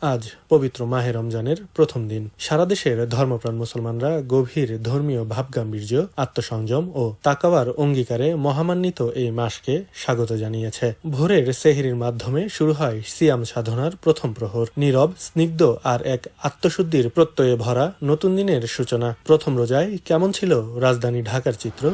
আজ পবিত্র মাহে রমজানের প্রথম দিন। সারা দেশের ধর্মপ্রাণ মুসলমানরা গভীর ধর্মীয় ভাবগাম্ভীর্য, আত্মসংযম ও তাকওয়ার অঙ্গীকারে মহামান্বিত এই মাসকে স্বাগত জানিয়েছে। ভোরের সেহরির মাধ্যমে শুরু হয় সিয়াম সাধনার প্রথম প্রহর। নীরব, স্নিগ্ধ আর এক আত্মশুদ্ধির প্রত্যয়ে ভরা নতুন দিনের সূচনা। প্রথম রোজায় কেমন ছিল রাজধানী ঢাকার চিত্র?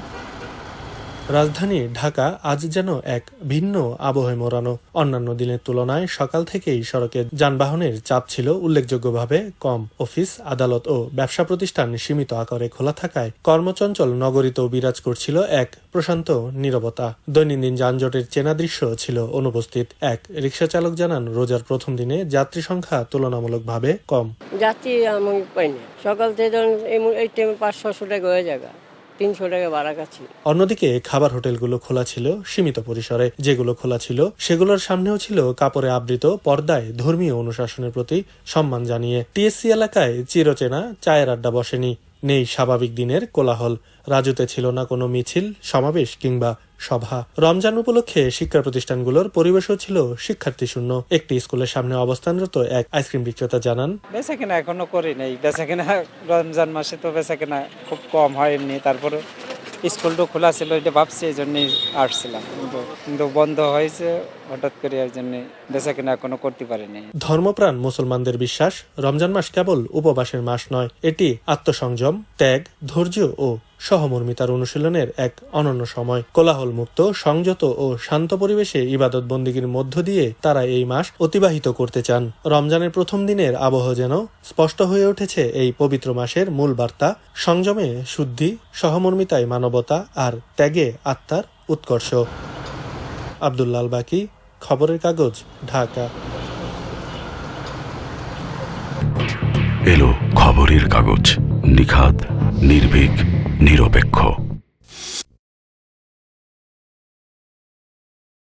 রাজধানী ঢাকা আজ যেন এক ভিন্ন আবহে মোড়ানো। অন্যান্য দিনের তুলনায় সকাল থেকেই সড়কে যানবাহনের চাপ ছিল উল্লেখযোগ্যভাবে কম। অফিস, আদালত ও ব্যবসা প্রতিষ্ঠান সীমিত আকারে খোলা থাকায় কর্মচঞ্চল নগরীতেও বিরাজ করছিল এক প্রশান্ত নীরবতা। দৈনন্দিন যানজটের চেনা দৃশ্য ছিল অনুপস্থিত। এক রিকশা চালক জানান, রোজার প্রথম দিনে যাত্রী সংখ্যা তুলনামূলকভাবে কম। যাত্রী আমি পাইনি, সকাল থেকে এই টাইমে 500-600 টাকা হয়ে যায়, 300 টাকা ভাড়া কাছি। অন্যদিকে খাবার হোটেলগুলো খোলা ছিল সীমিত পরিসরে। যেগুলো খোলা ছিল সেগুলোর সামনেও ছিল কাপড়ে আবৃত পর্দায় ধর্মীয় অনুশাসনের প্রতি সম্মান জানিয়ে। টিএসসি এলাকায় চিরচেনা চায়ের আড্ডা বসেনি। নেই স্বাভাবিক দিনের কোলাহল। রাজুতে ছিল না কোনো মিছিল, সমাবেশ কিংবা সভা। রমজান উপলক্ষে শিক্ষা প্রতিষ্ঠানগুলোর পরিবেশও ছিল শিক্ষার্থী শূন্য। একটি স্কুলের সামনে অবস্থানরত এক আইসক্রিম বিক্রেতা জানান, বেচাকেনা এখনো করি নাই। বেচাকেনা রমজান মাসে তো বেচাকেনা খুব কম হয় এমনি। তারপরে স্কুলটা খোলা ছিল, এটা ভাবছি এই জন্যই আসছিলাম, কিন্তু বন্ধ হয়েছে হঠাৎ করে, এই জন্য বেচাকেনা এখনো করতে পারিনি। ধর্মপ্রাণ মুসলমানদের বিশ্বাস, রমজান মাস কেবল উপবাসের মাস নয়, এটি আত্মসংযম, ত্যাগ, ধৈর্য ও সহমর্মিতার অনুশীলনের এক অনন্য সময়। কোলাহল মুক্ত, সংযত ও শান্ত পরিবেশে ইবাদত বন্দেগীর মধ্য দিয়ে তারা এই মাস অতিবাহিত করতে চান। রমজানের প্রথম দিনের আবহ যেন স্পষ্ট হয়ে উঠেছে এই পবিত্র মাসের মূল বার্তা: সংযমে শুদ্ধি, সহমর্মিতায় মানবতা আর ত্যাগে আত্মার উৎকর্ষ। আব্দুল্লাহ আল বাকি, খবরের কাগজ, ঢাকা। এলো খবরের কাগজ, নিখাত, নির্ভীক, নিরপেক্ষ।